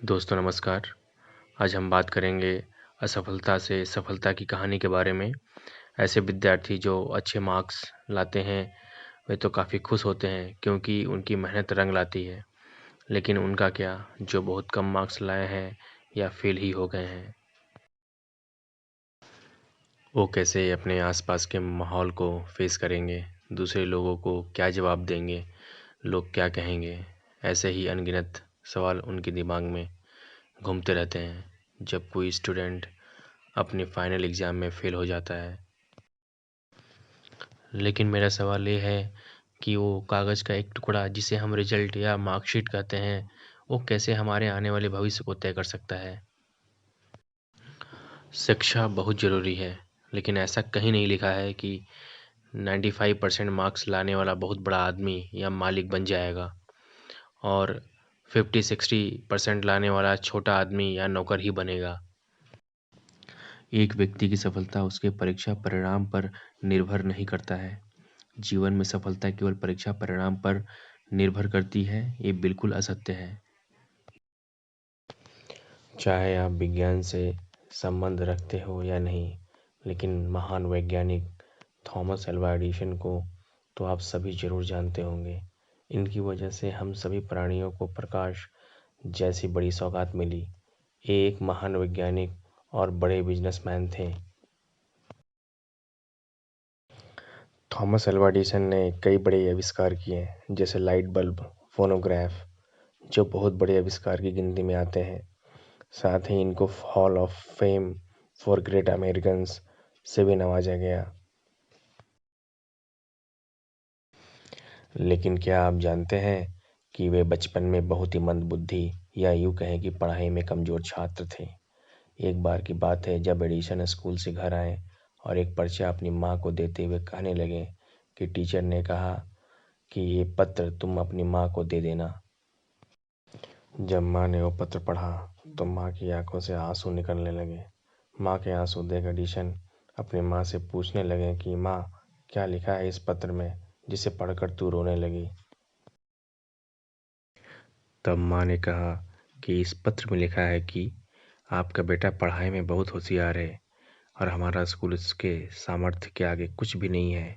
दोस्तों नमस्कार। आज हम बात करेंगे असफलता से सफलता की कहानी के बारे में। ऐसे विद्यार्थी जो अच्छे मार्क्स लाते हैं वे तो काफ़ी खुश होते हैं क्योंकि उनकी मेहनत रंग लाती है। लेकिन उनका क्या जो बहुत कम मार्क्स लाए हैं या फेल ही हो गए हैं, वो कैसे अपने आसपास के माहौल को फेस करेंगे, दूसरे लोगों को क्या जवाब देंगे, लोग क्या कहेंगे। ऐसे ही अनगिनत सवाल उनके दिमाग में घूमते रहते हैं। जब कोई स्टूडेंट अपने फाइनल एग्ज़ाम में फ़ेल हो जाता है, लेकिन मेरा सवाल ये है कि वो कागज़ का एक टुकड़ा जिसे हम रिजल्ट या मार्कशीट कहते हैं, वो कैसे हमारे आने वाले भविष्य को तय कर सकता है। शिक्षा बहुत ज़रूरी है, लेकिन ऐसा कहीं नहीं लिखा है कि 95% मार्क्स लाने वाला बहुत बड़ा आदमी या मालिक बन जाएगा और 50-60% लाने वाला छोटा आदमी या नौकर ही बनेगा। एक व्यक्ति की सफलता उसके परीक्षा परिणाम पर निर्भर नहीं करता है। जीवन में सफलता केवल परीक्षा परिणाम पर निर्भर करती है, ये बिल्कुल असत्य है। चाहे आप विज्ञान से संबंध रखते हो या नहीं, लेकिन महान वैज्ञानिक थॉमस अल्वा एडिसन को तो आप सभी जरूर जानते होंगे। इनकी वजह से हम सभी प्राणियों को प्रकाश जैसी बड़ी सौगात मिली। ये एक महान वैज्ञानिक और बड़े बिजनेसमैन थे। थॉमस अल्वा एडिसन ने कई बड़े आविष्कार किए, जैसे लाइट बल्ब, फोनोग्राफ, जो बहुत बड़े आविष्कार की गिनती में आते हैं। साथ ही इनको hall of fame for great Americans से भी नवाजा गया। लेकिन क्या आप जानते हैं कि वे बचपन में बहुत ही मंदबुद्धि या यूँ कहें कि पढ़ाई में कमज़ोर छात्र थे। एक बार की बात है जब एडिसन स्कूल से घर आए और एक पर्चा अपनी माँ को देते हुए कहने लगे कि टीचर ने कहा कि ये पत्र तुम अपनी माँ को दे देना। जब माँ ने वो पत्र पढ़ा तो माँ की आंखों से आंसू निकलने लगे। माँ के आंसू देख एडिसन अपनी माँ से पूछने लगे कि माँ, क्या लिखा है इस पत्र में जिसे पढ़कर तू रोने लगी। तब माँ ने कहा कि इस पत्र में लिखा है कि आपका बेटा पढ़ाई में बहुत होशियार है और हमारा स्कूल इसके सामर्थ्य के आगे कुछ भी नहीं है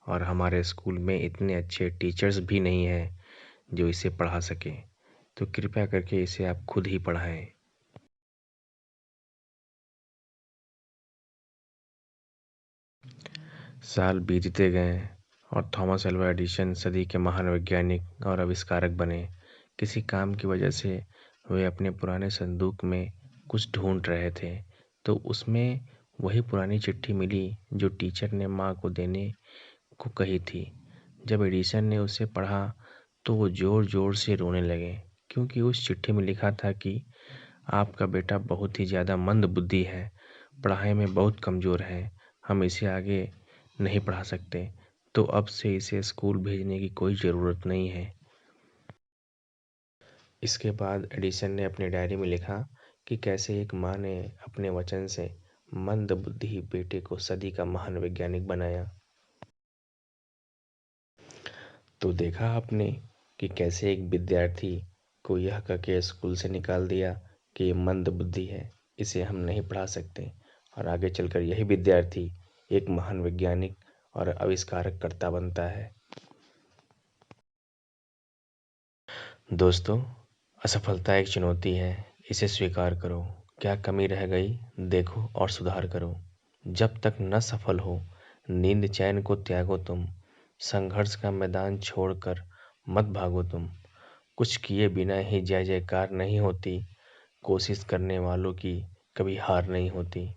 और हमारे स्कूल में इतने अच्छे टीचर्स भी नहीं हैं जो इसे पढ़ा सके, तो कृपया करके इसे आप खुद ही पढ़ाएं। साल बीतते गए और थॉमस अल्वा एडिसन सदी के महान वैज्ञानिक और आविष्कारक बने। किसी काम की वजह से वे अपने पुराने संदूक में कुछ ढूंढ रहे थे, तो उसमें वही पुरानी चिट्ठी मिली जो टीचर ने माँ को देने को कही थी। जब एडिसन ने उसे पढ़ा तो वो ज़ोर ज़ोर से रोने लगे, क्योंकि उस चिट्ठी में लिखा था कि आपका बेटा बहुत ही ज़्यादा मंद बुद्धि है, पढ़ाई में बहुत कमज़ोर है, हम इसे आगे नहीं पढ़ा सकते, तो अब से इसे स्कूल भेजने की कोई ज़रूरत नहीं है। इसके बाद एडिसन ने अपनी डायरी में लिखा कि कैसे एक माँ ने अपने वचन से मंद बुद्धि बेटे को सदी का महान वैज्ञानिक बनाया। तो देखा आपने कि कैसे एक विद्यार्थी को यह कह के स्कूल से निकाल दिया कि ये मंद बुद्धि है, इसे हम नहीं पढ़ा सकते, और आगे चलकर यही विद्यार्थी एक महान वैज्ञानिक और आविष्कारक कर्ता बनता है। दोस्तों, असफलता एक चुनौती है, इसे स्वीकार करो। क्या कमी रह गई देखो और सुधार करो। जब तक न सफल हो नींद चैन को त्यागो तुम, संघर्ष का मैदान छोड़कर मत भागो तुम। कुछ किए बिना ही जय जयकार नहीं होती, कोशिश करने वालों की कभी हार नहीं होती।